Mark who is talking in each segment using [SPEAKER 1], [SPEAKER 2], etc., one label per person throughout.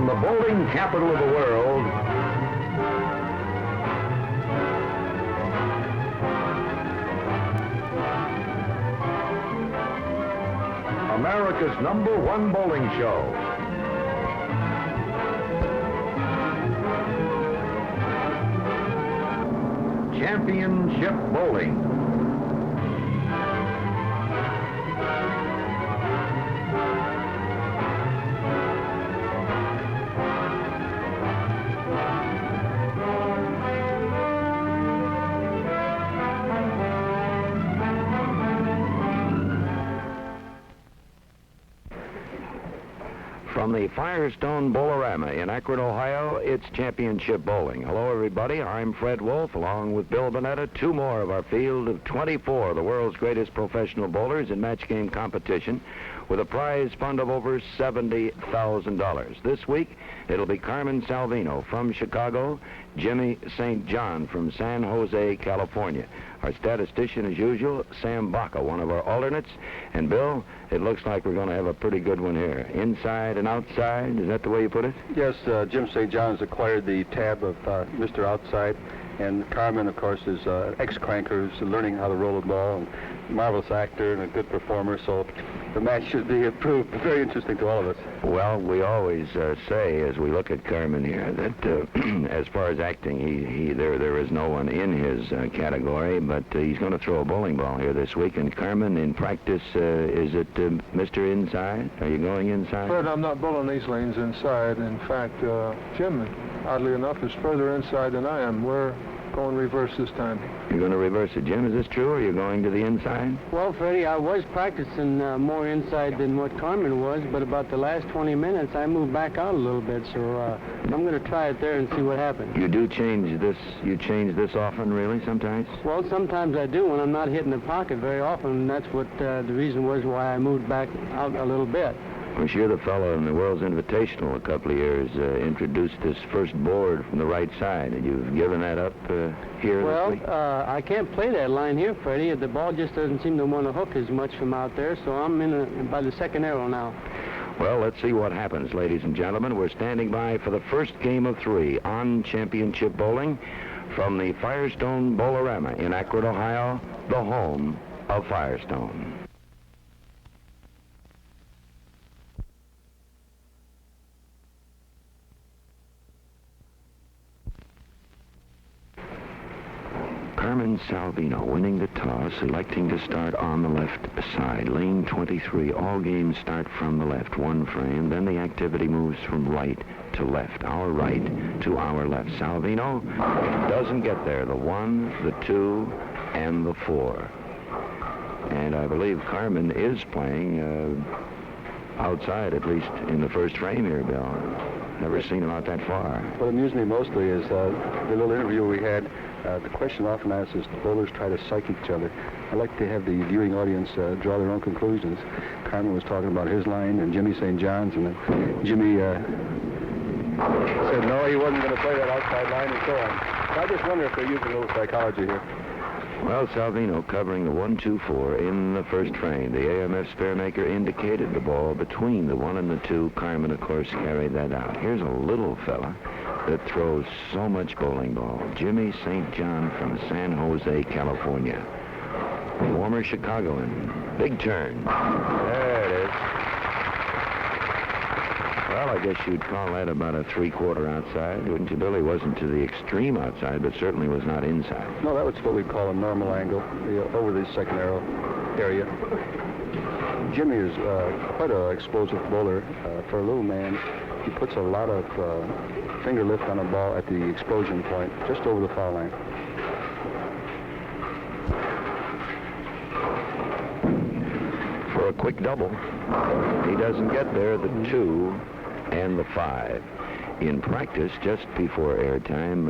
[SPEAKER 1] from the bowling capital of the world, America's #1 bowling show. Championship Bowling. From the Firestone Bowlarama in Akron, Ohio, it's Championship Bowling. Hello, everybody. I'm Fred Wolf, along with Bill Bonetta. Two more of our field of 24 of the world's greatest professional bowlers in match game competition, with a prize fund of over $70,000. This week, it'll be Carmen Salvino from Chicago, Jimmy St. John from San Jose, California. Our statistician, as usual, Sam Baca, one of our alternates. And, Bill, it looks like we're going to have a pretty good one here. Inside and outside, is that the way you put it?
[SPEAKER 2] Yes, Jim St. John has acquired the tab of Mr. Outside. And Carmen, of course, is ex-cranker, who's learning how to roll a ball, and a marvelous actor and a good performer, so the match should be proved very interesting to all of us.
[SPEAKER 1] Well, we always say, as we look at Carmen here, that as far as acting, there is no one in his category, but he's going to throw a bowling ball here this week. And Carmen, in practice, is it Mr. Inside? Are you going inside?
[SPEAKER 3] Fred, I'm not bowling these lanes inside. In fact, Jim, oddly enough, is further inside than I am. We're going reverse this time.
[SPEAKER 1] You're going to reverse it, Jim. Is this true, or you're going to the inside?
[SPEAKER 4] Well, Freddie, I was practicing more inside than what Carmen was, but about the last 20 minutes, I moved back out a little bit, so I'm going to try it there and see what happens.
[SPEAKER 1] You do change this, you change this often, really, sometimes?
[SPEAKER 4] Well, sometimes I do when I'm not hitting the pocket very often, and that's what the reason was why I moved back out a little bit.
[SPEAKER 1] Of course, you're the fellow in the World's Invitational a couple of years, introduced this first board from the right side, and you've given that up here
[SPEAKER 4] this
[SPEAKER 1] week?
[SPEAKER 4] I can't play that line here, Freddie. The ball just doesn't seem to want to hook as much from out there, so I'm in by the second arrow now.
[SPEAKER 1] Well, let's see what happens, ladies and gentlemen. We're standing by for the first game of 3 on Championship Bowling from the Firestone Bowlarama in Akron, Ohio, the home of Firestone. Carmen Salvino winning the toss, electing to start on the left side. Lane 23. All games start from the left, one frame. Then the activity moves from right to left. Our right to our left. Salvino doesn't get there. The 1, the 2, and the 4. And I believe Carmen is playing outside, at least in the first frame here, Bill. Never seen him out that far.
[SPEAKER 2] What amused me mostly is the little interview we had. The question often asked is, bowlers try to psych each other. I like to have the viewing audience draw their own conclusions. Carmen was talking about his line and Jimmy St. John's, and then Jimmy said no, he wasn't going to play that outside line, and so on. So I just wonder if they're using a little psychology here.
[SPEAKER 1] Well, Salvino covering the 1, 2, 4 in the first frame. The AMF Spearmaker indicated the ball between the 1 and the 2. Carmen, of course, carried that out. Here's a little fella that throws so much bowling ball. Jimmy St. John from San Jose, California. Former Chicagoan. Big turn. There it is. Well, I guess you'd call that about a 3/4 outside, wouldn't you, Bill? He wasn't to the extreme outside, but certainly was not inside.
[SPEAKER 2] No, that was what we'd call a normal angle, over the second arrow area. Jimmy is quite an explosive bowler. For a little man, he puts a lot of finger lift on a ball at the explosion point, just over the foul line.
[SPEAKER 1] For a quick double, he doesn't get there. The 2 and the 5. In practice, just before airtime,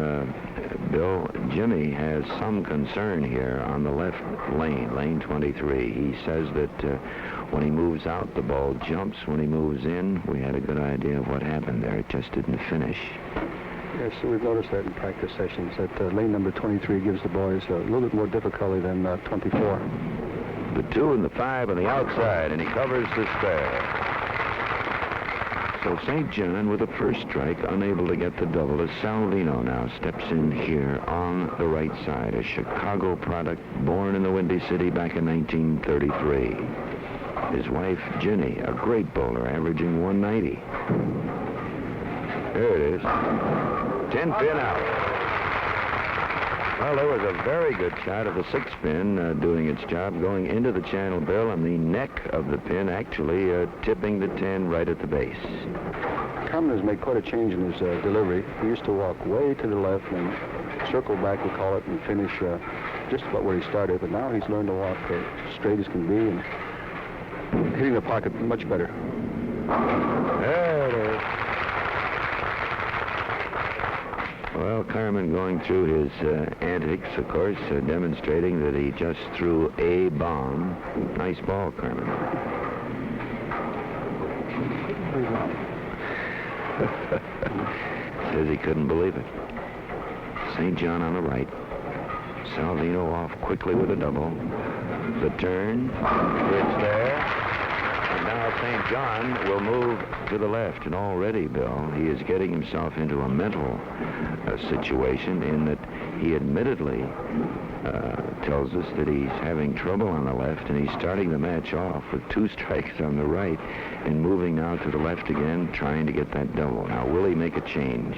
[SPEAKER 1] Bill, Jimmy has some concern here on the left lane, lane 23. He says that when he moves out, the ball jumps. When he moves in, we had a good idea of what happened there. It just didn't finish.
[SPEAKER 2] Yes, so we've noticed that in practice sessions, that lane number 23 gives the boys a little bit more difficulty than 24.
[SPEAKER 1] The 2 and the 5 on the outside, and he covers the spare. So St. John with the first strike, unable to get the double, as Salvino now steps in here on the right side. A Chicago product, born in the Windy City back in 1933. His wife, Ginny, a great bowler, averaging 190. There it is. 10 pin out. Well, there was a very good shot of the 6-pin doing its job, going into the channel bill and the neck of the pin actually tipping the 10 right at the base.
[SPEAKER 2] Carmen has made quite a change in his delivery. He used to walk way to the left and circle back, we call it, and finish just about where he started. But now he's learned to walk straight as can be and hitting the pocket much better.
[SPEAKER 1] There it is. Well, Carmen going through his antics, of course, demonstrating that he just threw a bomb. Nice ball, Carmen. Says he couldn't believe it. St. John on the right. Salvino off quickly with a double. The turn. It's there. And now St. John will move to the left. And already, Bill, he is getting himself into a mental situation in that he admittedly tells us that he's having trouble on the left, and he's starting the match off with 2 strikes on the right and moving now to the left again, trying to get that double. Now, will he make a change?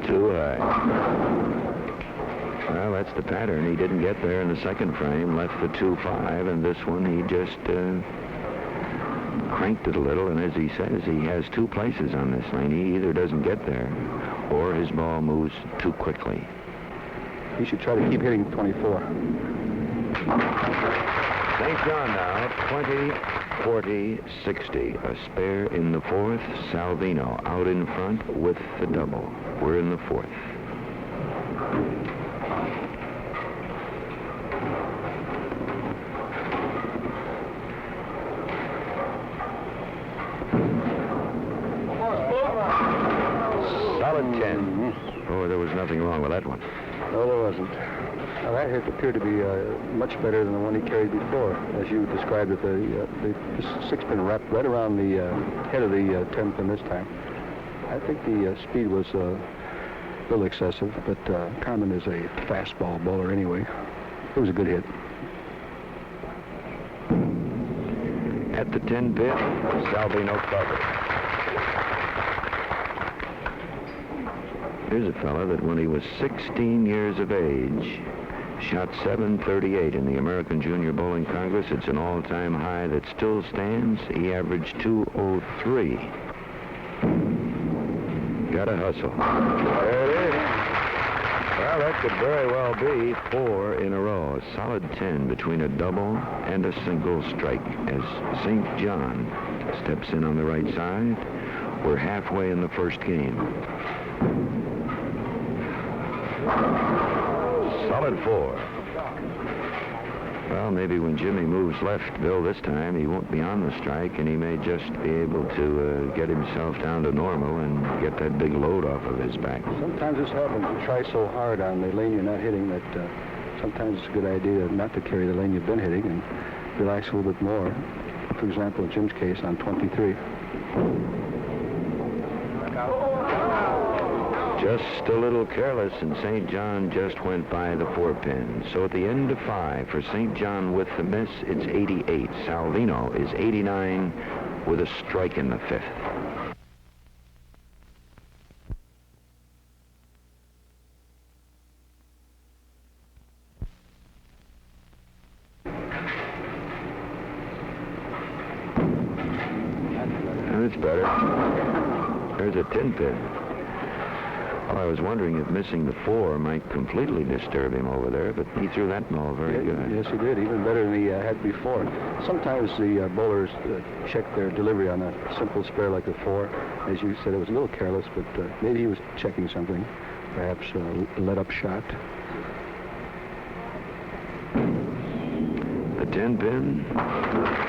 [SPEAKER 1] Too high. Well, that's the pattern. He didn't get there in the second frame, left the 2-5, and this one he just cranked it a little, and as he says, he has 2 places on this lane. He either doesn't get there or his ball moves too quickly.
[SPEAKER 2] He should try to keep hitting 24.
[SPEAKER 1] St. John now, 20, 40, 60. A spare in the 4th. Salvino out in front with the double. We're in the 4th. Solid 10. Oh, there was nothing wrong with that one.
[SPEAKER 2] No, there wasn't. Now, that hit appeared to be much better than the one he carried before. As you described it, the 6-pin wrapped right around the head of the 10-pin this time. I think the speed was a little excessive, but Carmen is a fastball bowler anyway. It was a good hit.
[SPEAKER 1] At the 10-pin, Salvino covered. Here's a fella that when he was 16 years of age, shot .738 in the American Junior Bowling Congress. It's an all-time high that still stands. He averaged .203. Gotta hustle. There it is. Well, that could very well be 4 in a row. A solid 10 between a double and a single strike as St. John steps in on the right side. We're halfway in the first game. Solid 4. Well, maybe when Jimmy moves left, Bill, this time, he won't be on the strike, and he may just be able to get himself down to normal and get that big load off of his back.
[SPEAKER 2] Sometimes this happens. You try so hard on the lane you're not hitting that sometimes it's a good idea not to carry the lane you've been hitting and relax a little bit more. For example, in Jim's case, on 23.
[SPEAKER 1] Just a little careless, and St. John just went by the 4-pin. So at the end of 5, for St. John with the miss, it's 88. Salvino is 89 with a strike in the 5th. That's better. There's a 10-pin. Well, I was wondering if missing the 4 might completely disturb him over there, but he threw that ball very good.
[SPEAKER 2] Yes, he did, even better than he had before. Sometimes the bowlers check their delivery on a simple spare like the 4. As you said, it was a little careless, but maybe he was checking something, perhaps a let-up shot.
[SPEAKER 1] The 10-pin,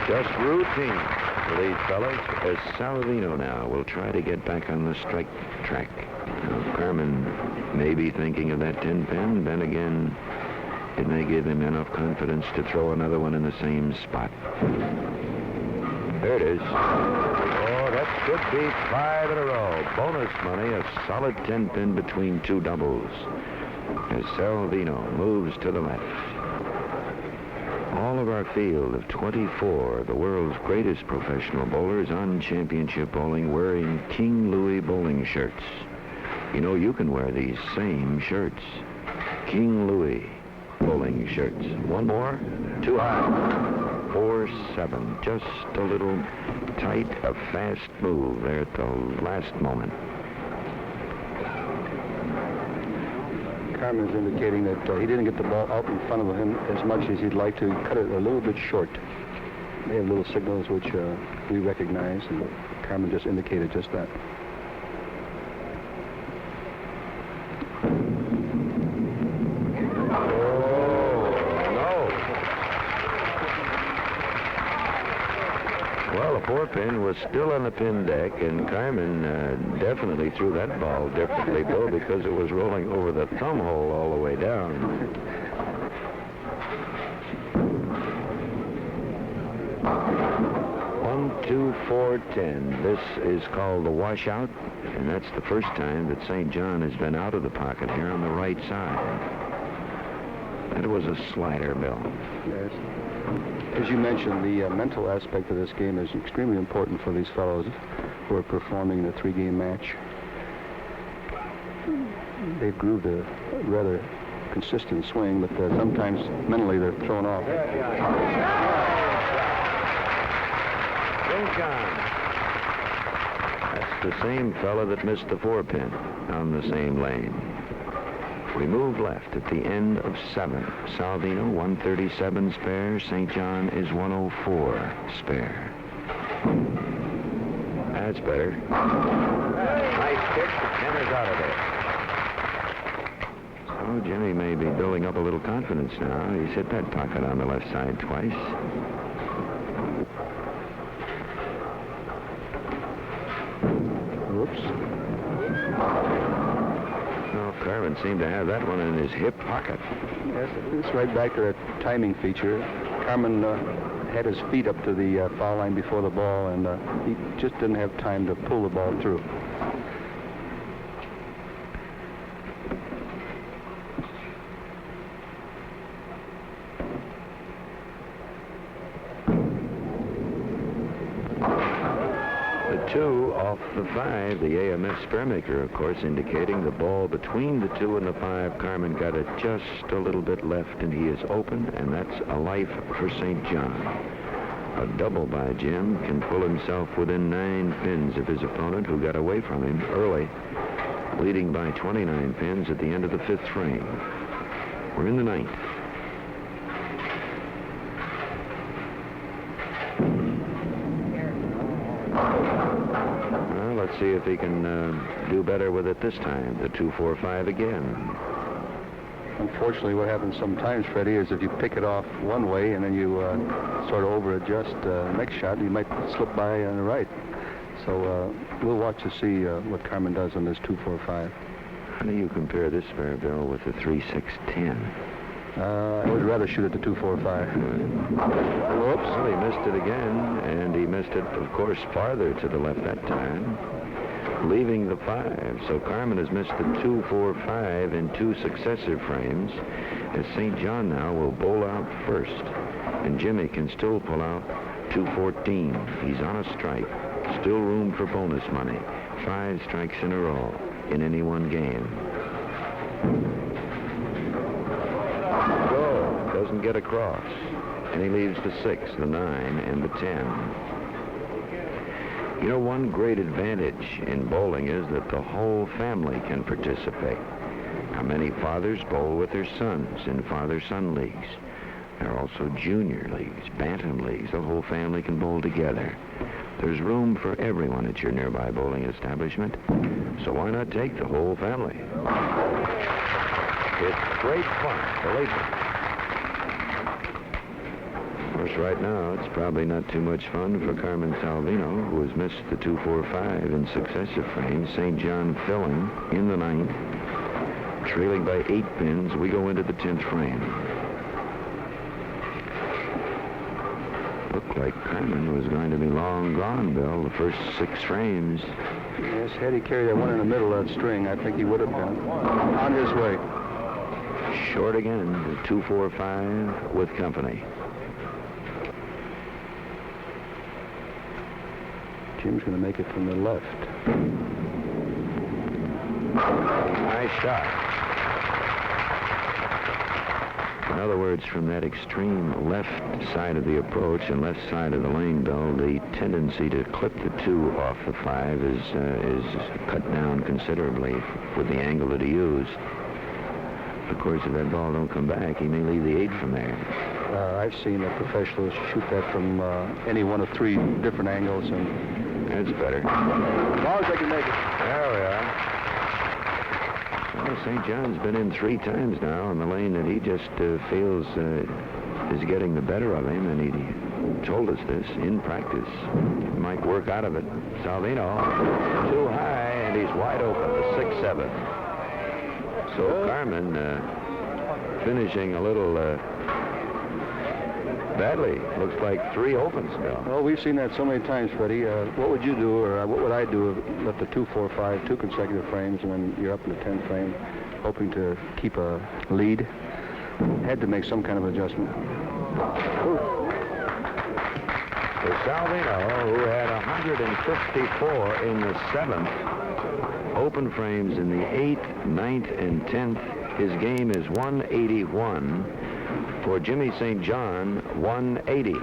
[SPEAKER 1] just routine for these fellas, as Salvino now will try to get back on the strike track. Now, Carmen may be thinking of that 10-pin, then again, it may give him enough confidence to throw another one in the same spot. There it is. Oh, that should be 5 in a row. Bonus money, a solid 10-pin between two doubles. As Salvino moves to the left. All of our field of 24, the world's greatest professional bowlers on championship bowling, wearing King Louis bowling shirts. You know, you can wear these same shirts. King Louis bowling shirts. One more. Too high. 4-7. Just a little tight, a fast move there at the last moment.
[SPEAKER 2] Carmen's indicating that he didn't get the ball out in front of him as much as he'd like to. He cut it a little bit short. They have little signals which we recognize, and Carmen just indicated just that.
[SPEAKER 1] Well, the 4-pin was still on the pin deck, and Carmen definitely threw that ball differently, Bill, because it was rolling over the thumb hole all the way down. 1, 2, 4, 10. This is called the washout, and that's the first time that St. John has been out of the pocket here on the right side. That was a slider, Bill.
[SPEAKER 2] Yes. As you mentioned, the mental aspect of this game is extremely important for these fellows who are performing the 3-game match. They've grooved a rather consistent swing, but sometimes mentally they're thrown off.
[SPEAKER 1] St. John. That's the same fella that missed the 4-pin on the same lane. We move left at the end of 7. Salvino, 137 spare. St. John is 104 spare. That's better. Nice kick. The 10 is out of there. So Jimmy may be building up a little confidence now. He's hit that pocket on the left side twice.
[SPEAKER 2] Whoops.
[SPEAKER 1] Carmen seemed to have that one in his hip pocket.
[SPEAKER 2] Yes, it's right back to that timing feature. Carmen had his feet up to the foul line before the ball, and he just didn't have time to pull the ball through.
[SPEAKER 1] The 2 off the 5, the AMF spare maker, of course, indicating the ball between the 2 and the 5. Carmen got it just a little bit left, and he is open, and that's a life for St. John. A double by Jim can pull himself within 9 pins of his opponent, who got away from him early, leading by 29 pins at the end of the 5th frame. We're in the 9th. Let's see if he can do better with it this time. The 2-4-5 again.
[SPEAKER 2] Unfortunately, what happens sometimes, Freddie, is if you pick it off one way and then you sort of over-adjust the next shot, you might slip by on the right. So we'll watch to see what Carmen does on this 2-4-5.
[SPEAKER 1] How do you compare this spare, Bill, with the 3-6-10?
[SPEAKER 2] I would rather shoot at the 2-4-5.
[SPEAKER 1] Whoops. Well, he missed it again, and he missed it, of course, farther to the left that time, leaving the 5. So Carmen has missed the 2-4-5 in 2 successive frames, as St. John now will bowl out first, and Jimmy can still pull out 2-14. He's on a strike. Still room for bonus money. 5 strikes in a row in any one game. Doesn't get across, and he leaves the 6, the 9, and the 10. You know, one great advantage in bowling is that the whole family can participate. Now, many fathers bowl with their sons in father-son leagues. There are also junior leagues, bantam leagues. The whole family can bowl together. There's room for everyone at your nearby bowling establishment, so why not take the whole family? It's great fun, believe me. Of course, right now, it's probably not too much fun for Carmen Salvino, who has missed the 2-4-5 in successive frames. St. John filling in the 9th, trailing by 8 pins. We go into the 10th frame. Looked like Carmen was going to be long gone, Bill, the first 6 frames.
[SPEAKER 2] Yes, had he carried that one in the middle of that string, I think he would have been on his way.
[SPEAKER 1] Short again, the 2-4-5 with company.
[SPEAKER 2] Jim's going to make it from the left.
[SPEAKER 1] Nice shot. In other words, from that extreme left side of the approach and left side of the lane, Bill, the tendency to clip the 2 off the 5 is cut down considerably with the angle that he used. Of course, if that ball don't come back, he may leave the 8 from there.
[SPEAKER 2] I've seen the professionals shoot that from any one of 3 different angles, and
[SPEAKER 1] that's better.
[SPEAKER 2] As long as they can make it.
[SPEAKER 1] There we are. Well, St. John's been in 3 times now on the lane that he just feels is getting the better of him, and he told us this in practice. He might work out of it. Salvino, too high, and he's wide open, the 6-7. So Carmen finishing a little badly. Looks like 3 opens now.
[SPEAKER 2] Well, we've seen that so many times, Freddie. What would you do, or what would I do if left the 2-4-5, 2 consecutive frames, and then you're up in the 10th frame, hoping to keep a lead? Had to make some kind of adjustment.
[SPEAKER 1] For Salvino, who had 154 in the 7th, open frames in the 8th, 9th, and 10th, his game is 181. For Jimmy St. John, 180.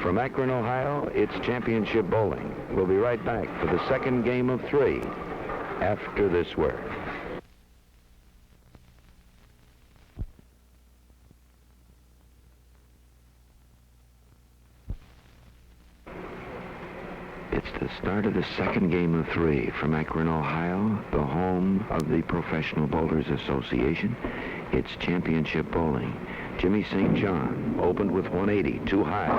[SPEAKER 1] From Akron, Ohio, it's championship bowling. We'll be right back for the second game of 3 after this word. It's the start of the second game of 3 from Akron, Ohio, the home of the Professional Bowlers Association. It's championship bowling. Jimmy St. John opened with 180, too high.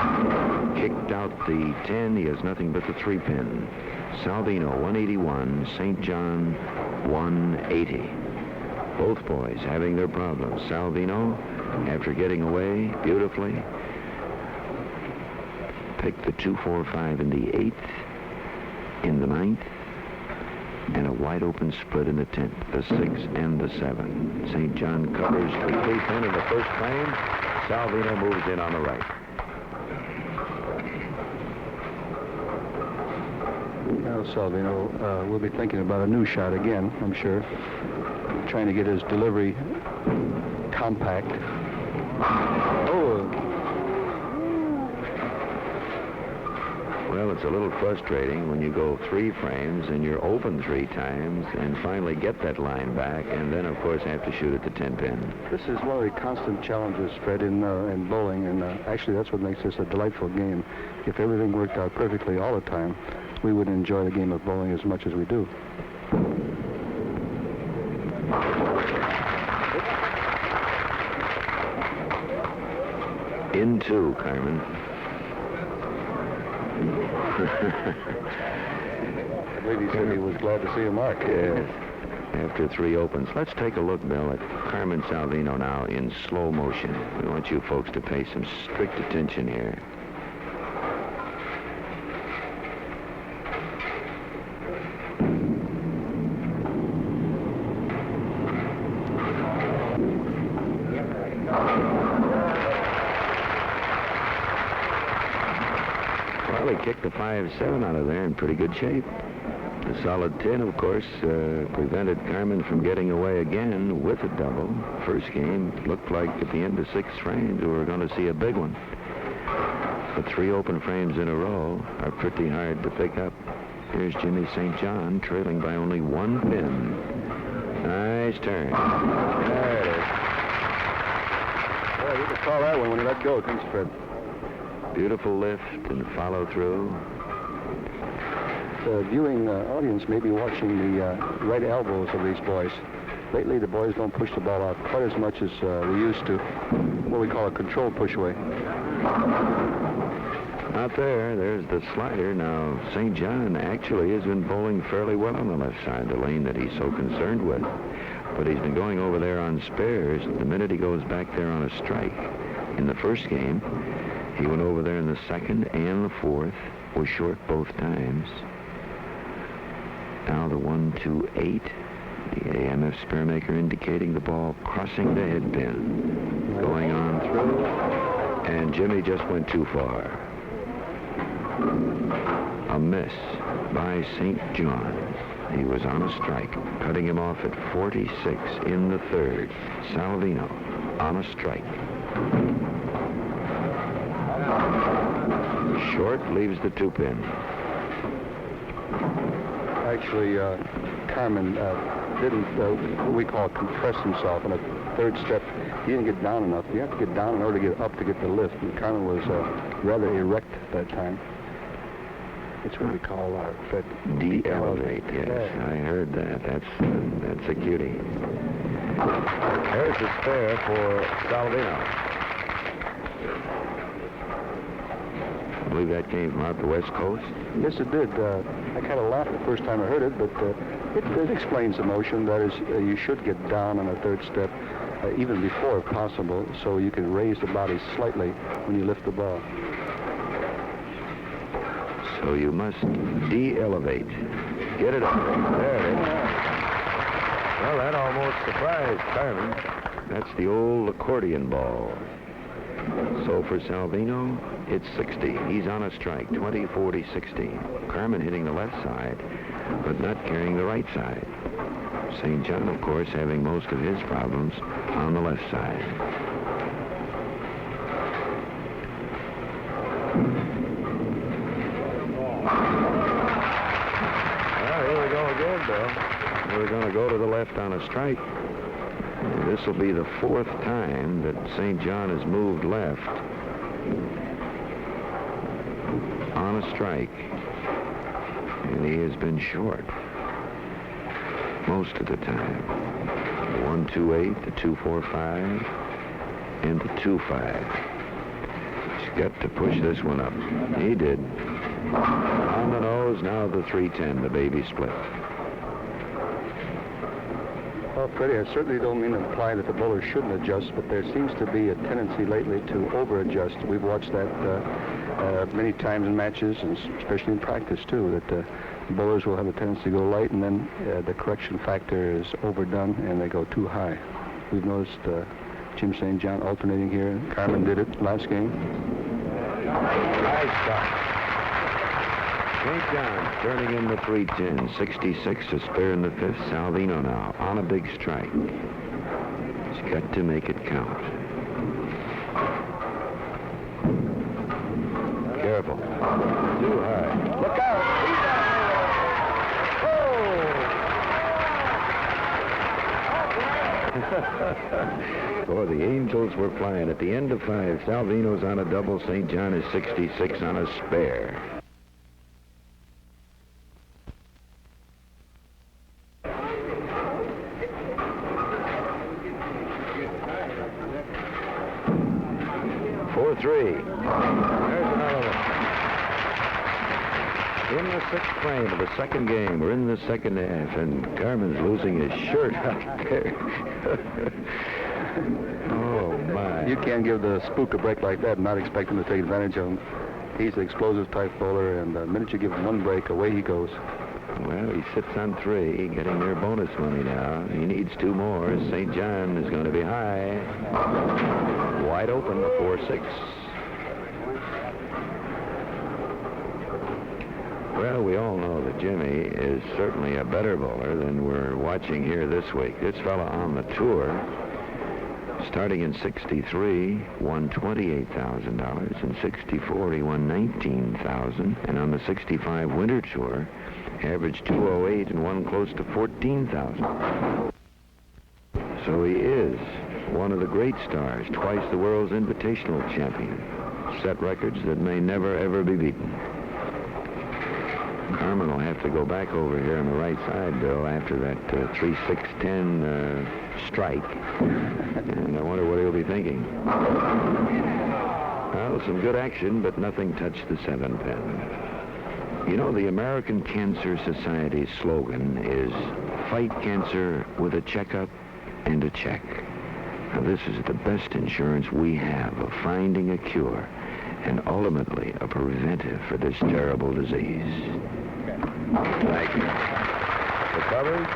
[SPEAKER 1] Kicked out the 10. He has nothing but the 3-pin. Salvino, 181. St. John, 180. Both boys having their problems. Salvino, after getting away beautifully, picked the 2-4-5 in the 8th, in the 9th, and a wide open split in the 10th, the 6 and the 7. St. John covers the 3-pin in the first frame. Salvino moves in on the right.
[SPEAKER 2] Now Salvino will be thinking about a new shot again, I'm sure. Trying to get his delivery compact.
[SPEAKER 1] Well, it's a little frustrating when you go 3 frames and you're open 3 times and finally get that line back, and then, of course, have to shoot at the 10-pin.
[SPEAKER 2] This is one of the constant challenges, Fred, in bowling, and actually that's what makes this a delightful game. If everything worked out perfectly all the time, we would enjoy the game of bowling as much as we do.
[SPEAKER 1] In 2, Carmen.
[SPEAKER 2] I believe he said he was glad to see a mark.
[SPEAKER 1] Yes. After 3 opens. Let's take a look, Bill, at Carmen Salvino now in slow motion. We want you folks to pay some strict attention here. Well, he kicked the 5-7 out of there in pretty good shape. The solid 10, of course, prevented Carmen from getting away again with a double. First game looked like at the end of 6 frames we were going to see a big one. But 3 open frames in a row are pretty hard to pick up. Here's Jimmy St. John trailing by only 1 pin. Nice turn. There it is.
[SPEAKER 2] Well, you could call that one when he let go, thanks, Fred.
[SPEAKER 1] Beautiful lift and follow through.
[SPEAKER 2] The viewing audience may be watching the right elbows of these boys. Lately, the boys don't push the ball out quite as much as they used to. What we call a controlled push away.
[SPEAKER 1] Out there, there's the slider. Now, St. John actually has been bowling fairly well on the left side, the lane that he's so concerned with. But he's been going over there on spares. The minute he goes back there on a strike in the first game, He went over there in the second and the fourth, was short both times. Now the 1-2-8. The AMF spearmaker indicating the ball crossing the headpin. Going on through. And Jimmy just went too far. A miss by St. John. He was on a strike, cutting him off at 46 in the third. Salvino on a strike. Short leaves the 2-pin.
[SPEAKER 2] Actually, Carmen didn't, what we call compress himself in a third step. He didn't get down enough. You have to get down in order to get up to get the lift. And Carmen was rather erect at that time. It's what we call Fred.
[SPEAKER 1] De-elevate, yes. I heard that. That's a cutie. There's the spare for Salvino. I believe that came from out the West Coast.
[SPEAKER 2] Yes, it did. I kind of laughed the first time I heard it, but it explains the motion. That is, you should get down on a third step, even before if possible, so you can raise the body slightly when you lift the ball.
[SPEAKER 1] So you must de-elevate. Get it up. There it is. Well, that almost surprised Carmen. That's the old accordion ball. So for Salvino, it's 60. He's on a strike, 20-40-60. Carmen hitting the left side, but not carrying the right side. St. John, of course, having most of his problems on the left side. Well, here we go again, Bill. We're going to go to the left on a strike. This will be the fourth time that St. John has moved left on a strike. And he has been short most of the time. The 1-2-8, the 2-4-5, and the 2-5. He's got to push this one up. He did. On the nose, now the 3-10, the baby split.
[SPEAKER 2] Well, Freddie, I certainly don't mean to imply that the bowler shouldn't adjust, but there seems to be a tendency lately to over-adjust. We've watched that many times in matches, and especially in practice, too, that bowlers will have a tendency to go light, and then the correction factor is overdone, and they go too high. We've noticed Jim St. John alternating here. Carmen did it last game.
[SPEAKER 1] Nice shot. St. John turning in the 3-10, 66 to spare in the fifth. Salvino now on a big strike. He's got to make it count. Careful. Too high. Look out! Oh! Boy, the Angels were flying. At the end of 5, Salvino's on a double. St. John is 66 on a spare. Three. There's another one. In the sixth frame of the second game, we're in the second half, and Carmen's losing his shirt out there. Oh, my.
[SPEAKER 2] You can't give the spook a break like that and not expect him to take advantage of him. He's an explosive type bowler, and the minute you give him one break, away he goes.
[SPEAKER 1] Well, he sits on 3, getting their bonus money now. He needs 2 more. St. John is going to be high. Wide open, 4-6. Well, we all know that Jimmy is certainly a better bowler than we're watching here this week. This fella on the tour, starting in 63, won $28,000. In 64, he won $19,000. And on the 65 winter tour, averaged 208 and won close to $14,000. So he is one of the great stars, twice the world's invitational champion. Set records that may never, ever be beaten. Carmen will have to go back over here on the right side, Bill, after that 3-6-10 strike. And I wonder what he'll be thinking. Well, some good action, but nothing touched the 7-pin. You know, the American Cancer Society's slogan is fight cancer with a checkup and a check. Now, this is the best insurance we have of finding a cure. and ultimately a preventive for this terrible disease. Thank you. The covers.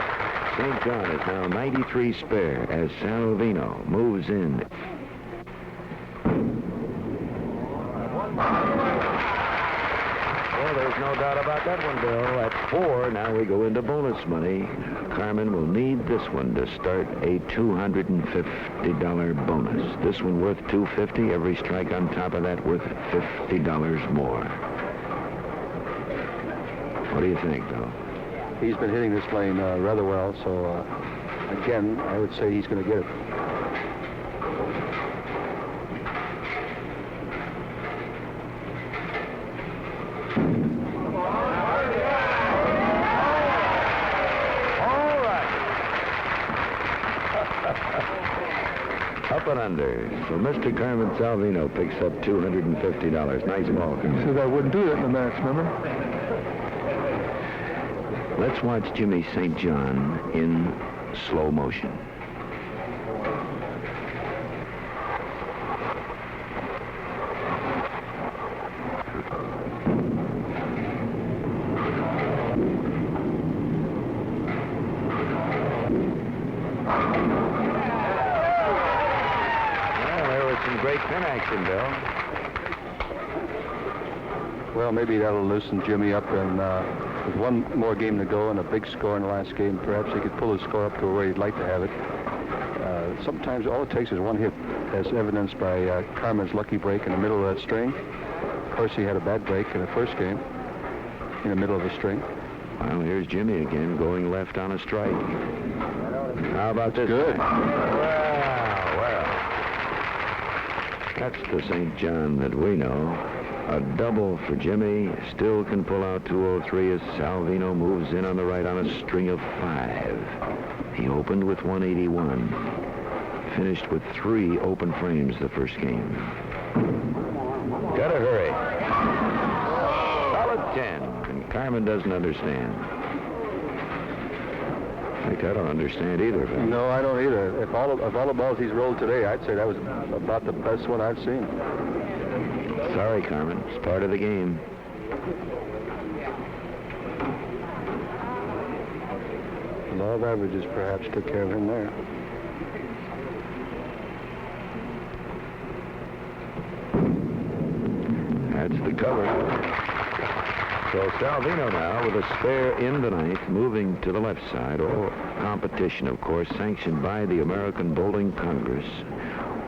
[SPEAKER 1] St. John is now 93 spare as Salvino moves in. Well, there's no doubt about that one, Bill. At 4, now we go into bonus money. Carmen will need this one to start a $250 bonus. This one worth $250. Every strike on top of that worth $50 more. What do you think, Bill?
[SPEAKER 2] He's been hitting this lane rather well, so again, I would say he's going to get it.
[SPEAKER 1] All right. Up and under. So Mr. Carmen Salvino picks up $250. Nice ball,
[SPEAKER 3] He
[SPEAKER 1] Carmen.
[SPEAKER 3] said I wouldn't do that in the match, remember?
[SPEAKER 1] Let's watch Jimmy St. John in slow motion. Well, there was some great pin action, Bill.
[SPEAKER 2] Well, maybe that'll loosen Jimmy up, and with one more game to go and a big score in the last game, perhaps he could pull his score up to where he'd like to have it. Sometimes all it takes is one hit, as evidenced by Carmen's lucky break in the middle of that string. Of course, he had a bad break in the first game, in the middle of the string.
[SPEAKER 1] Well, here's Jimmy again, going left on a strike. How about this?
[SPEAKER 2] Good.
[SPEAKER 1] Well. That's the St. John that we know. A double for Jimmy. Still can pull out 203 as Salvino moves in on the right on a string of 5. He opened with 181. Finished with 3 open frames the first game. Gotta hurry. Solid 10. And Carmen doesn't understand. I think I don't understand either. But
[SPEAKER 2] No, I don't either. Of all the balls he's rolled today, I'd say that was about the best one I've seen.
[SPEAKER 1] sorry, Carmen. It's part of the game.
[SPEAKER 2] Law of averages perhaps took care of him there.
[SPEAKER 1] That's the cover. So Salvino now with a spare in the ninth, moving to the left side. All competition, of course, sanctioned by the American Bowling Congress,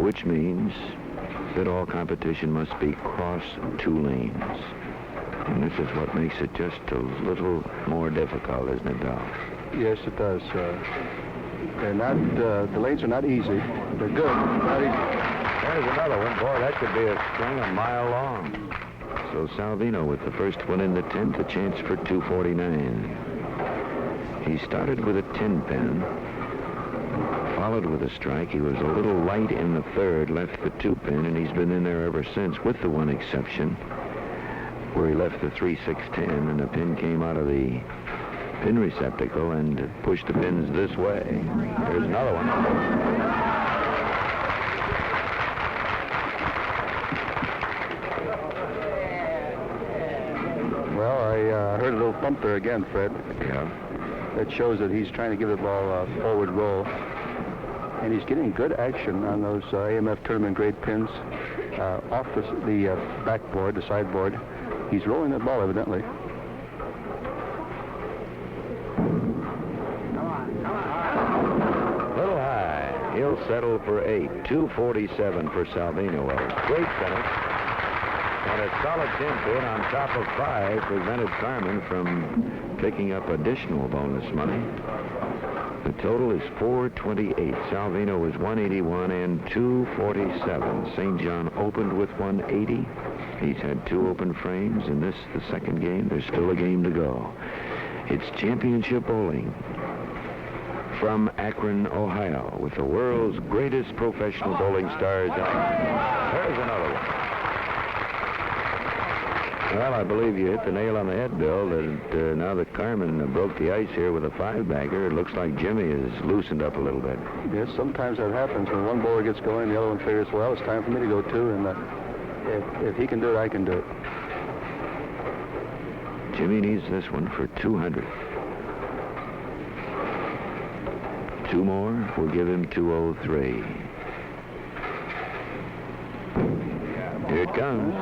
[SPEAKER 1] which means that all competition must be cross 2 lanes. And this is what makes it just a little more difficult, isn't it, Doc?
[SPEAKER 2] Yes, it does. They're not, the lanes are not easy. They're good, not easy.
[SPEAKER 1] There's another one. Boy, that could be a string a mile long. So Salvino with the first one in the 10th, a chance for 249. He started with a 10-pin, followed with a strike. He was a little light in the 3rd, left the 2-pin, and he's been in there ever since, with the one exception, where he left the 3-6-10, and the pin came out of the pin receptacle and pushed the pins this way. There's another one.
[SPEAKER 2] Well, I heard a little thump there again, Fred.
[SPEAKER 1] Yeah.
[SPEAKER 2] That shows that he's trying to give the ball a forward roll. And he's getting good action on those AMF tournament grade pins off the backboard, the sideboard. He's rolling that ball, evidently.
[SPEAKER 1] Little high. He'll settle for 8. 247 for Salvino. A great finish. And a solid 10-pin on top of 5 prevented Carmen from picking up additional bonus money. The total is 428. Salvino was 181 and 247. St. John opened with 180. He's had 2 open frames, and this the second game. There's still a game to go. It's championship bowling from Akron, Ohio, with the world's greatest professional bowling stars. There's another one. Well, I believe you hit the nail on the head, Bill, that now that Carmen broke the ice here with a 5-bagger, it looks like Jimmy is loosened up a little bit.
[SPEAKER 2] Yes, sometimes that happens. When one bowler gets going, the other one figures, well, it's time for me to go too, and If he can do it, I can do it.
[SPEAKER 1] Jimmy needs this one for 200. Two more will give him 203. Here it comes.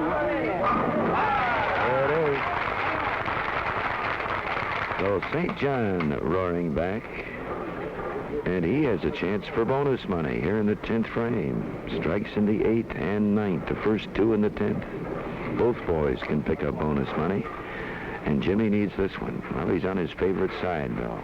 [SPEAKER 1] There it is. So St. John roaring back. And he has a chance for bonus money here in the 10th frame. Strikes in the 8th and 9th, the first two in the 10th. Both boys can pick up bonus money. And Jimmy needs this one. Well, he's on his favorite side, though.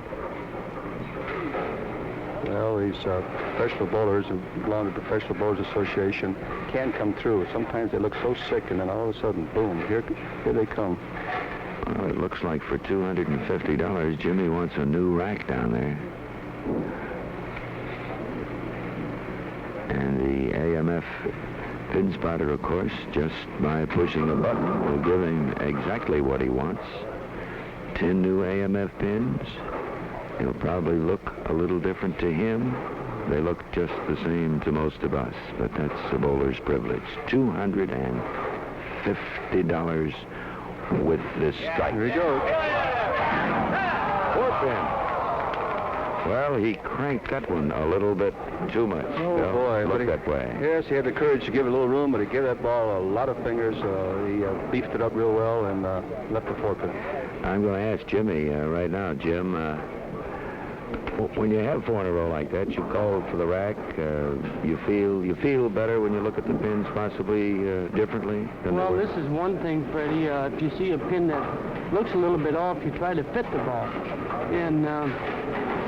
[SPEAKER 2] Well, these professional bowlers who belong to the Professional Bowlers Association can come through. Sometimes they look so sick, and then all of a sudden, boom, here they come.
[SPEAKER 1] Well, it looks like for $250, Jimmy wants a new rack down there. And the AMF pin spotter, of course, just by pushing the button, will give him exactly what he wants. 10 new AMF pins. It'll probably look a little different to him. They look just the same to most of us, but that's the bowler's privilege. $250 with this strike.
[SPEAKER 2] Here we go.
[SPEAKER 1] Fourth pin. Well, he cranked that one a little bit too much.
[SPEAKER 2] Oh, boy.
[SPEAKER 1] Look that way.
[SPEAKER 2] Yes, he had the courage to give it a little room, but he gave that ball a lot of fingers. He beefed it up real well and left the four pin.
[SPEAKER 1] I'm going to ask Jimmy right now, Jim. When you have four in a row like that, you call for the rack. You feel better when you look at the pins possibly differently than
[SPEAKER 4] Well,
[SPEAKER 1] they were?
[SPEAKER 4] this is one thing, Freddie. If you see a pin that looks a little bit off, you try to fit the ball. And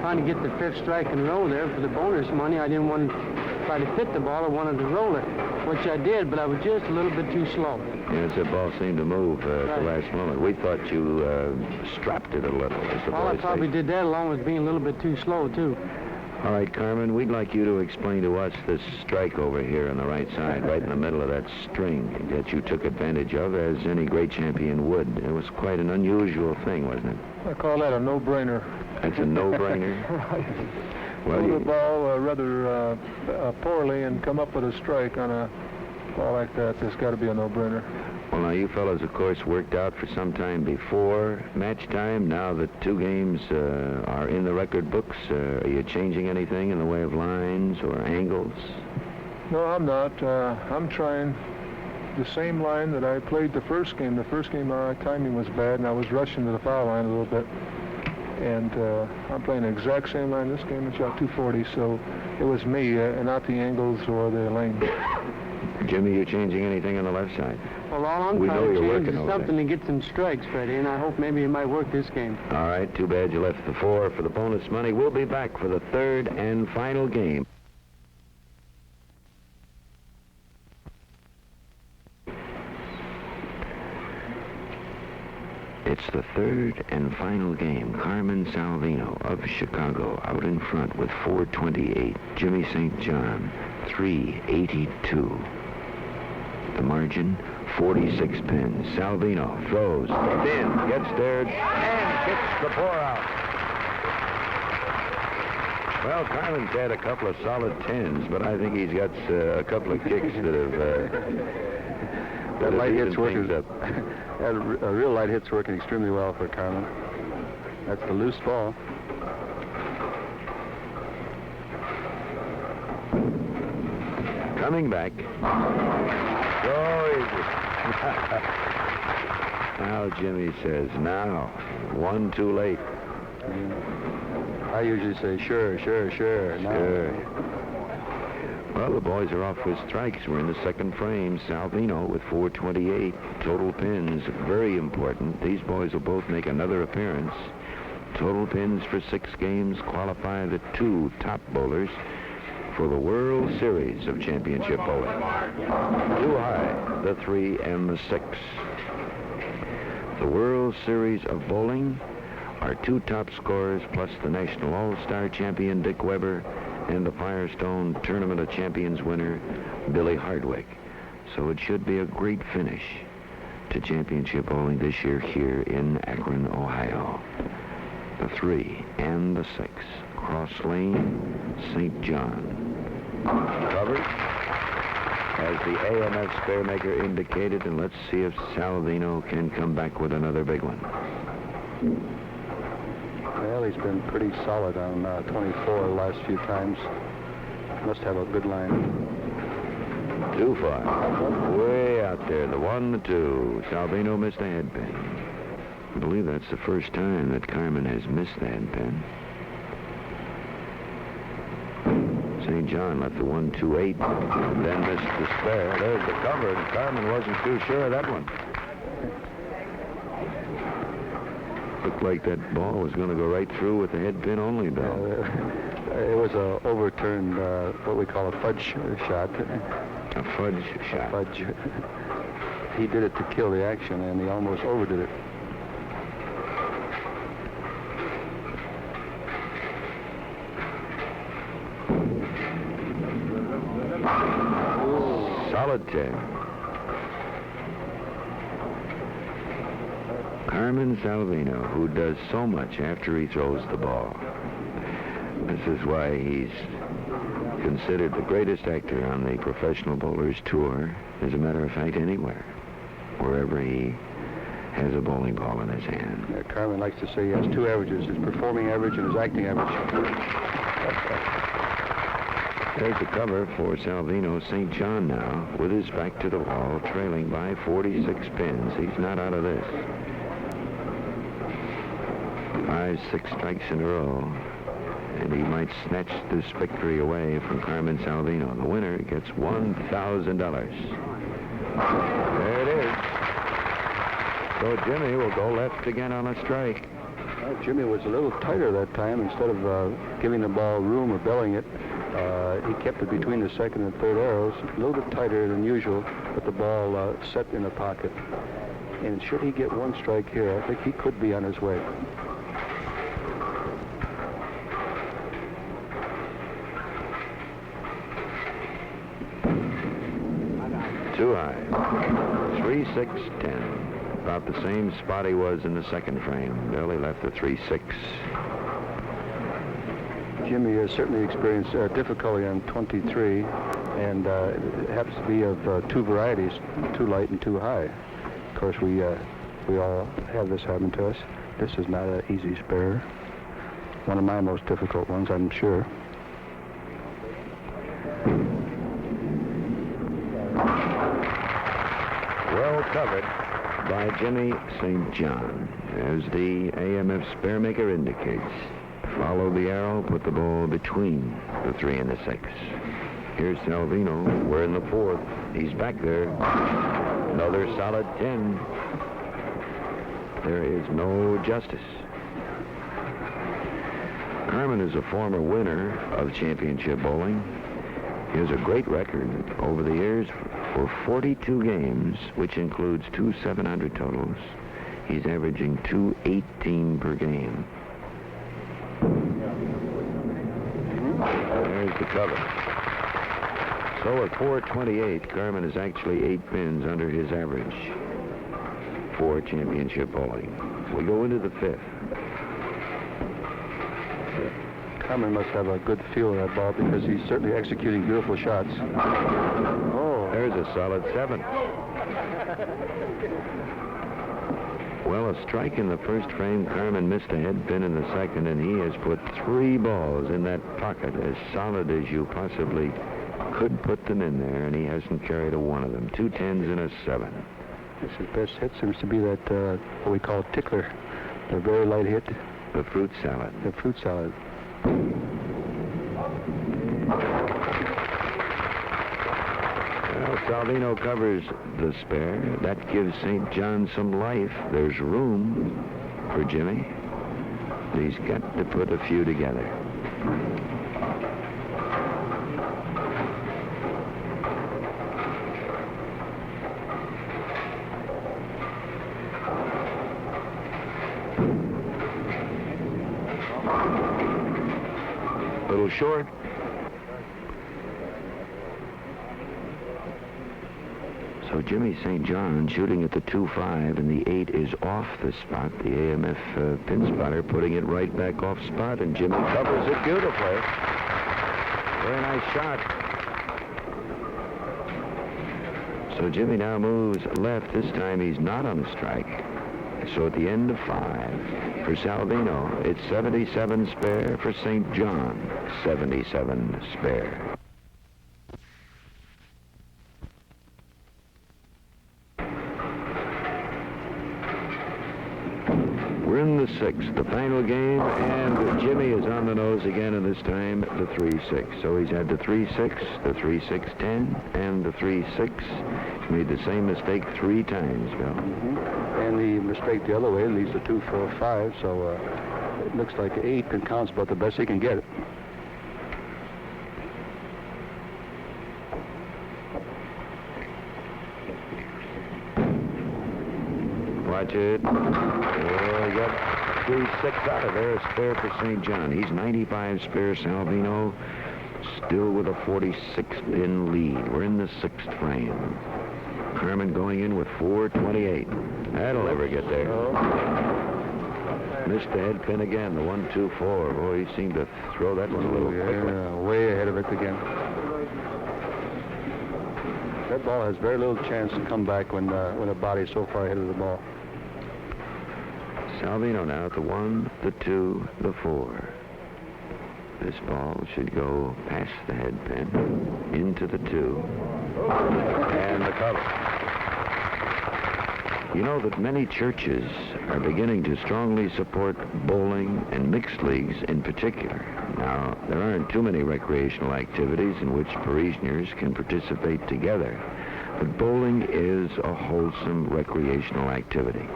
[SPEAKER 4] trying to get the fifth strike in a row there for the bonus money, I didn't want to try to fit the ball. I wanted to roll it, which I did, but I was just a little bit too slow.
[SPEAKER 1] Yes, the ball seemed to move at the last moment. We thought you strapped it a little.
[SPEAKER 4] Well, I probably did that along with being a little bit too slow, too.
[SPEAKER 1] All right, Carmen, we'd like you to explain to us this strike over here on the right side, right in the middle of that string that you took advantage of, as any great champion would. It was quite an unusual thing, wasn't it?
[SPEAKER 3] I call that a no-brainer.
[SPEAKER 1] That's a no-brainer?
[SPEAKER 3] Right.
[SPEAKER 1] Well,
[SPEAKER 3] Throw the ball rather poorly and come up with a strike on a ball like that. There's got to be a no-brainer.
[SPEAKER 1] Well, now, you fellows, of course, worked out for some time before match time. Now that two games are in the record books, are you changing anything in the way of lines or angles?
[SPEAKER 3] No, I'm not. I'm trying the same line that I played the first game. The first game, my timing was bad, and I was rushing to the foul line a little bit. And I'm playing the exact same line this game. It's shot 240, so it was me, not the angles or the lane.
[SPEAKER 1] Jimmy, you changing anything on the left side?
[SPEAKER 4] Well, all I'm
[SPEAKER 1] We know
[SPEAKER 4] trying to
[SPEAKER 1] you're
[SPEAKER 4] change
[SPEAKER 1] working
[SPEAKER 4] is
[SPEAKER 1] over
[SPEAKER 4] something to get some strikes, Freddie, and I hope maybe it might work this game.
[SPEAKER 1] All right, too bad you left the four for the bonus money. We'll be back for the third and final game. It's the third and final game. Carmen Salvino of Chicago out in front with 428. Jimmy St. John, 382. The margin, 46 pins. Salvino throws, in, gets there, and kicks the four out. Well, Carmen's had a couple of solid 10s, but I think he's got a couple of kicks that have...
[SPEAKER 2] That light hit's
[SPEAKER 1] evened
[SPEAKER 2] working.
[SPEAKER 1] things up.
[SPEAKER 2] A real light hit's working extremely well for Carmen. That's the loose ball.
[SPEAKER 1] Coming back. So easy. Now Jimmy says, now. One too late.
[SPEAKER 2] I usually say, sure. Now.
[SPEAKER 1] Sure. Well, the boys are off with strikes. We're in the second frame. Salvino with 428. Total pins, very important. These boys will both make another appearance. Total pins for 6 games qualify the 2 top bowlers for the World Series of Championship Bowling. Too high, the 3 and the 6. The World Series of Bowling are 2 top scorers plus the National All-Star champion Dick Weber and the Firestone Tournament of Champions winner Billy Hardwick. So it should be a great finish to championship bowling this year here in Akron, Ohio. The 3 and the 6. Cross lane, St. John. Covered. Has the AMF spare maker indicated, and let's see if Salvino can come back with another big one.
[SPEAKER 2] Well, he's been pretty solid on 24 the last few times. Must have a good line.
[SPEAKER 1] 2-5. Way out there, the 1, the 2. Salvino missed a headpin. I believe that's the first time that Carmen has missed the headpin. St. John left the 1-2-8 and then missed the spare. There's the cover, and Carmen wasn't too sure of that one. Looked like that ball was going to go right through with the head pin only, Bill.
[SPEAKER 2] It was a overturned, what we call a fudge shot.
[SPEAKER 1] A fudge shot.
[SPEAKER 2] A fudge. He did it to kill the action, and he almost overdid it.
[SPEAKER 1] Solid 10. Carmen Salvino, who does so much after he throws the ball. This is why he's considered the greatest actor on the Professional Bowlers Tour. As a matter of fact, anywhere, wherever he has a bowling ball in his hand.
[SPEAKER 2] Carmen likes to say he has two averages, his performing average and his acting average.
[SPEAKER 1] There's the cover for Salvino. St. John now, with his back to the wall, trailing by 46 pins. He's not out of this. 5-6 strikes in a row, and he might snatch this victory away from Carmen Salvino. The winner gets $1,000. There it is. So Jimmy will go left again on a strike.
[SPEAKER 2] Jimmy was a little tighter that time. Instead of giving the ball room or belling it, he kept it between the second and third arrows, a little bit tighter than usual, but the ball set in the pocket. And should he get one strike here, I think he could be on his way.
[SPEAKER 1] Too high. 3-6-10. About the same spot he was in the second frame. Barely left the 3-6.
[SPEAKER 2] Jimmy has certainly experienced difficulty on 23, and it happens to be of two varieties, too light and too high. Of course, we all have this happen to us. This is not an easy spare. One of my most difficult ones, I'm sure.
[SPEAKER 1] Well covered by Jimmy St. John, as the AMF spare maker indicates. Follow the arrow, put the ball between the 3 and the 6. Here's Salvino. We're in the 4th. He's back there. Another solid 10. There is no justice. Carmen is a former winner of championship bowling. He has a great record over the years for 42 games, which includes 2 700 totals. He's averaging 218 per game. There's the cover. So at 428, Carmen is actually 8 pins under his average for championship bowling. We go into the 5th.
[SPEAKER 2] Carmen must have a good feel of that ball because he's certainly executing beautiful shots. Oh,
[SPEAKER 1] there's a solid 7. Well, a strike in the first frame. Carmen missed a head pin in the second, and he has put 3 balls in that pocket as solid as you possibly could put them in there, and he hasn't carried a one of them. 2 10s and a 7.
[SPEAKER 2] His best hit seems to be that, what we call tickler, the very light hit.
[SPEAKER 1] The fruit salad.
[SPEAKER 2] The fruit salad.
[SPEAKER 1] Well, Salvino covers the spare. That gives St. John some life. There's room for Jimmy. He's got to put a few together. A little short. So Jimmy St. John shooting at the 2-5, and the 8 is off the spot. The AMF pin spotter putting it right back off spot, and Jimmy covers it beautifully. Very nice shot. So Jimmy now moves left. This time he's not on a strike. So at the end of 5 for Salvino, it's 77 spare for St. John, 77 spare. We're in the 6th, the final game, and Jimmy is on the nose again, and this time the 3-6. So he's had the 3-6, the 3-6-10, and the 3-6. He's made the same mistake 3 times, Bill.
[SPEAKER 2] And the mistake the other way leads to 2-4-5, so it looks like 8 and counts about the best he can get.
[SPEAKER 1] Watch it. Oh, he got 3-6 out of there. A spare for St. John. He's 95 spare. Salvino still with a 46-pin lead. We're in the 6th frame. Carmen going in with 428. That'll never get there. Missed the head pin again, the 1-2-4. Boy, he seemed to throw that one a little quickly.
[SPEAKER 2] Way ahead of it again. That ball has very little chance to come back when a body is so far ahead of the ball.
[SPEAKER 1] Salvino now at the 1, the 2, the 4. This ball should go past the head pin, into the 2, and the cover. You know that many churches are beginning to strongly support bowling and mixed leagues in particular. Now, there aren't too many recreational activities in which parishioners can participate together, but bowling is a wholesome recreational activity.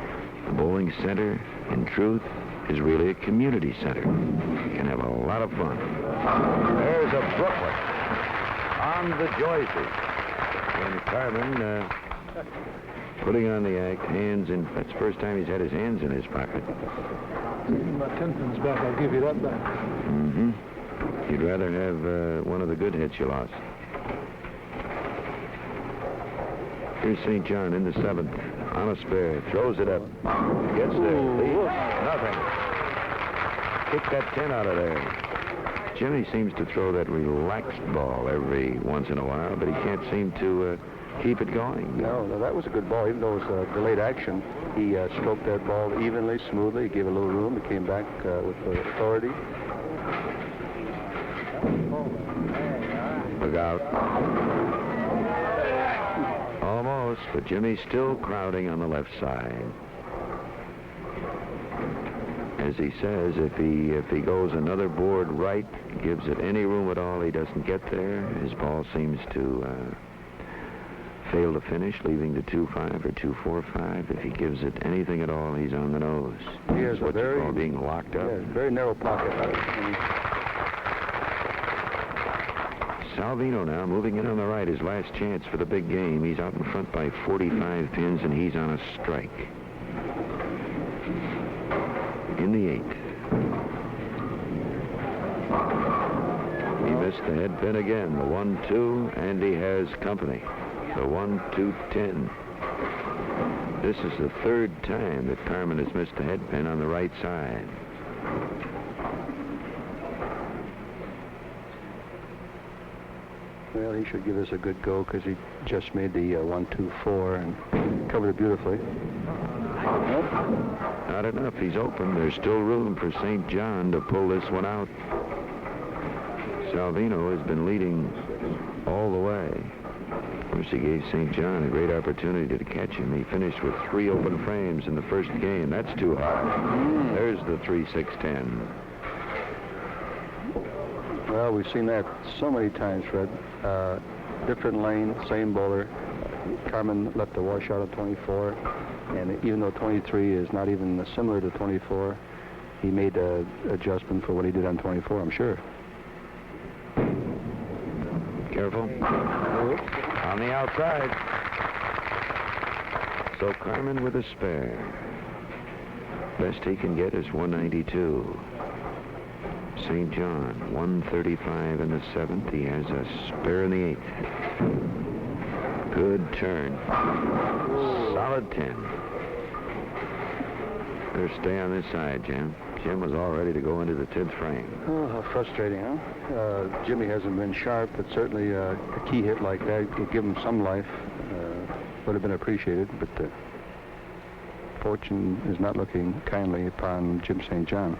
[SPEAKER 1] The bowling center, in truth, is really a community center. You can have a lot of fun. There's a Brooklyn on the Joyces. And Carmen putting on the act, hands in. That's the first time he's had his hands in his pocket.
[SPEAKER 3] My 10 pins back, I'll give you that back.
[SPEAKER 1] Mm-hmm. You'd rather have one of the good hits you lost. Here's St. John in the 7th. On a spare, throws it up, gets there, leads, nothing. Kick that 10 out of there. Jimmy seems to throw that relaxed ball every once in a while, but he can't seem to keep it going.
[SPEAKER 2] No, that was a good ball, even though it was delayed action. He stroked that ball evenly, smoothly. He gave a little room. He came back with authority.
[SPEAKER 1] Look out. Almost, but Jimmy's still crowding on the left side. As he says, if he goes another board right, gives it any room at all, he doesn't get there. His ball seems to fail to finish, leaving the 2-5 or 2-4-5. If he gives it anything at all, he's on the nose.
[SPEAKER 2] He has
[SPEAKER 1] what you call being locked up.
[SPEAKER 2] Yeah, very narrow pocket.
[SPEAKER 1] Salvino now moving in on the right, his last chance for the big game. He's out in front by 45 pins, and he's on a strike. In the 8th. He missed the head pin again, the 1-2, and he has company. The 1-2-10. This is the 3rd time that Carmen has missed the head pin on the right side.
[SPEAKER 2] Well, he should give us a good go because he just made the 1-2-4 and covered it beautifully. Nope.
[SPEAKER 1] Not enough. He's open. There's still room for St. John to pull this one out. Salvino has been leading all the way. Of course, he gave St. John a great opportunity to catch him. He finished with 3 open frames in the first game. That's too high. There's the 3-6-10.
[SPEAKER 2] Well, we've seen that so many times, Fred. Different lane, same bowler. Carmen left a washout at 24, and even though 23 is not even similar to 24, he made an adjustment for what he did on 24, I'm sure.
[SPEAKER 1] Careful. On the outside. So Carmen with a spare. Best he can get is 192. St. John, 135 in the 7th. He has a spare in the 8th. Good turn. Solid 10. Better stay on this side, Jim. Jim was all ready to go into the 10th frame.
[SPEAKER 2] Oh, how frustrating, huh? Jimmy hasn't been sharp, but certainly a key hit like that could give him some life. would have been appreciated, but fortune is not looking kindly upon Jim St. John.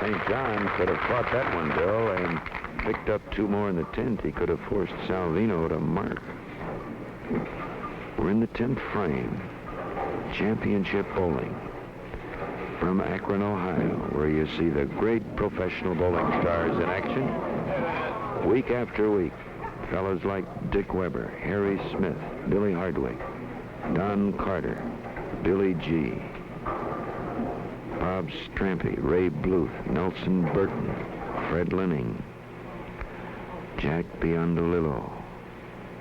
[SPEAKER 1] St. John could have caught that one, Bill, and picked up 2 more in the 10th. He could have forced Salvino to mark. We're in the 10th frame. Championship bowling from Akron, Ohio, where you see the great professional bowling stars in action week after week. Fellows like Dick Weber, Harry Smith, Billy Hardwick, Don Carter, Billy G., Bob Strampy, Ray Bluth, Nelson Burton, Fred Lenning, Jack Biondolillo,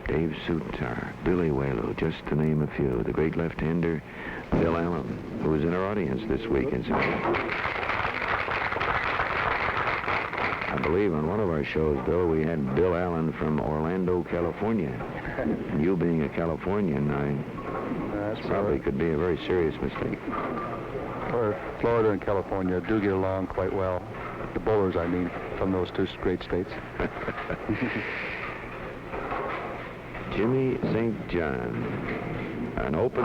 [SPEAKER 1] Dave Sutar, Billy Whalo, just to name a few. The great left-hander, Bill Allen, who was in our audience this week. I believe on one of our shows, Bill, we had Bill Allen from Orlando, California. You being a Californian, probably could be a very serious mistake.
[SPEAKER 2] Or Florida and California do get along quite well. The bowlers, I mean, from those 2 great states.
[SPEAKER 1] Jimmy St. John. An open.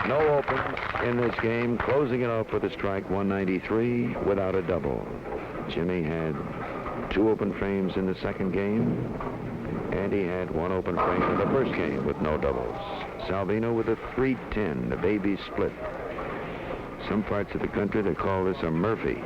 [SPEAKER 1] No opens in this game. Closing it off with a strike, 193 without a double. Jimmy had 2 open frames in the second game, and he had 1 open frame in the first game with no doubles. Salvino with a 310, the baby split. Some parts of the country, they call this a Murphy.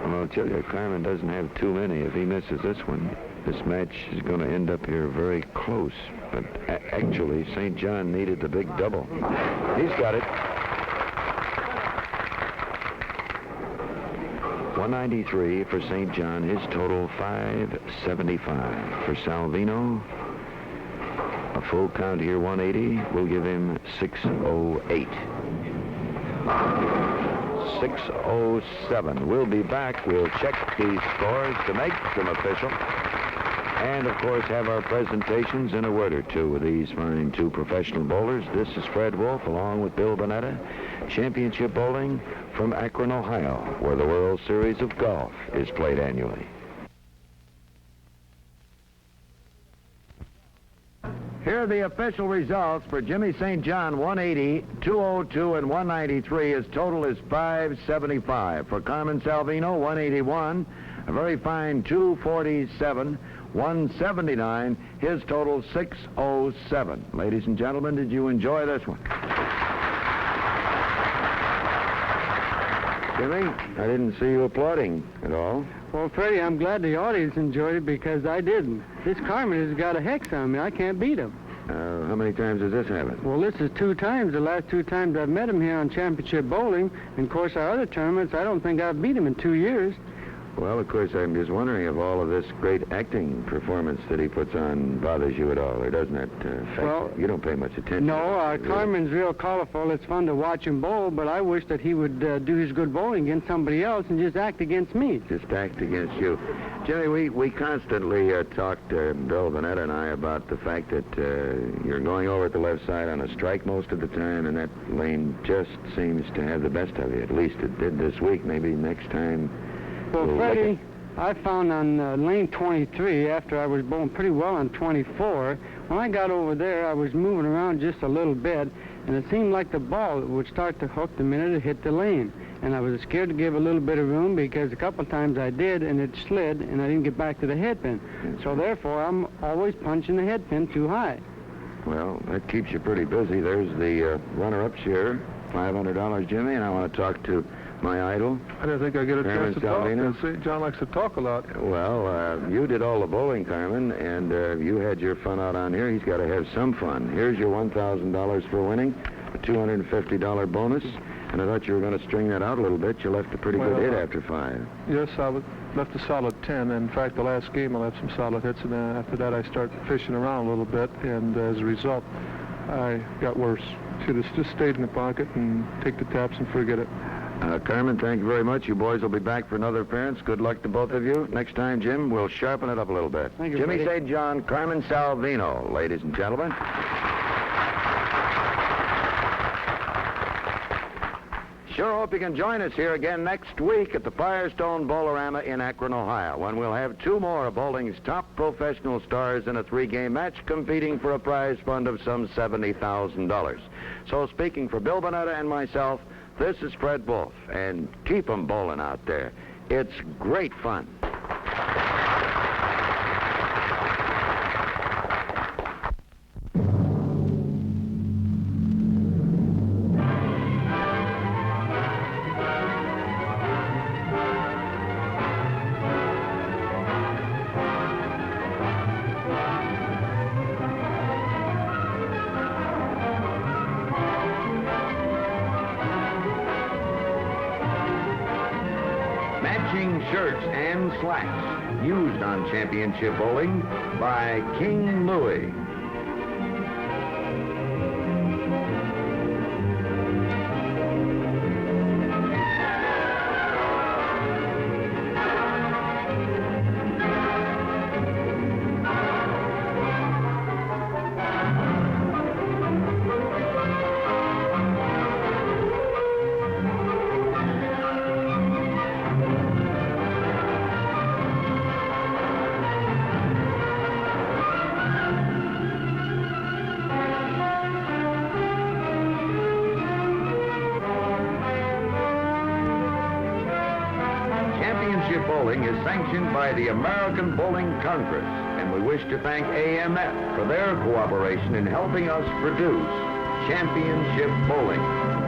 [SPEAKER 1] Well, I'll tell you, Carmen doesn't have too many. If he misses this one, this match is going to end up here very close. But actually, St. John needed the big double. He's got it. 193 for St. John. His total 575. For Salvino, a full count here, 180. We'll give him 608. 607. We'll be back. We'll check these scores to make them official. And, of course, have our presentations in a word or two with these fine 2 professional bowlers. This is Fred Wolf, along with Bill Bonetta. Championship bowling from Akron, Ohio, where the World Series of Golf is played annually. Here are the official results for Jimmy St. John, 180, 202, and 193. His total is 575. For Carmen Salvino, 181, a very fine 247, 179. His total 607. Ladies and gentlemen, did you enjoy this one? Jimmy, I didn't see you applauding at all.
[SPEAKER 4] Well, Freddie, I'm glad the audience enjoyed it because I didn't. This Carmen has got a hex on me. I can't beat him.
[SPEAKER 1] How many times has this happened?
[SPEAKER 4] Well, this is 2 times. The last 2 times I've met him here on Championship Bowling. And, of course, our other tournaments, I don't think I've beat him in 2 years.
[SPEAKER 1] Well, of course, I'm just wondering if all of this great acting performance that he puts on bothers you at all, or doesn't it affect you? You don't pay much attention.
[SPEAKER 4] No, Carmen's real colorful. It's fun to watch him bowl, but I wish that he would do his good bowling against somebody else and just act against me.
[SPEAKER 1] Just act against you. Jimmy, we constantly talked, Bill Bonetta and I, about the fact that you're going over at the left side on a strike most of the time, and that lane just seems to have the best of you. At least it did this week. Maybe next time.
[SPEAKER 4] Well, Freddie, I found on lane 23, after I was bowling pretty well on 24, when I got over there, I was moving around just a little bit, and it seemed like the ball would start to hook the minute it hit the lane. And I was scared to give a little bit of room because a couple of times I did, and it slid, and I didn't get back to the headpin. So therefore, I'm always punching the headpin too high.
[SPEAKER 1] Well, that keeps you pretty busy. There's the runner-up share, $500, Jimmy, and I want to talk to my idol.
[SPEAKER 3] I didn't think I'd get a chance to
[SPEAKER 1] Salvino.
[SPEAKER 3] talk. St. John likes to talk a lot.
[SPEAKER 1] Well, you did all the bowling, Carmen, and you had your fun out on here. He's got to have some fun. Here's your $1,000 for winning, a $250 bonus, and I thought you were going to string that out a little bit. You left a pretty good hit after 5.
[SPEAKER 3] Yes, I left a solid 10. In fact, the last game I left some solid hits, and then after that I started fishing around a little bit, and as a result, I got worse. Should have just stayed in the pocket and take the taps and forget it.
[SPEAKER 1] Carmen, thank you very much. You boys will be back for another appearance. Good luck to both of you. Next time, Jim, we'll sharpen it up a little bit.
[SPEAKER 4] Thank you,
[SPEAKER 1] Jimmy
[SPEAKER 4] Freddie.
[SPEAKER 1] St. John, Carmen Salvino, ladies and gentlemen. Sure hope you can join us here again next week at the Firestone Bowlarama in Akron, Ohio, when we'll have two more of bowling's top professional stars in a three-game match competing for a prize fund of some $70,000. So speaking for Bill Bonetta and myself, this is Fred Wolf, and keep 'em bowling out there. It's great fun. Matching shirts and slacks used on championship bowling by King Louie. Championship bowling is sanctioned by the American Bowling Congress, and we wish to thank AMF for their cooperation in helping us produce championship bowling.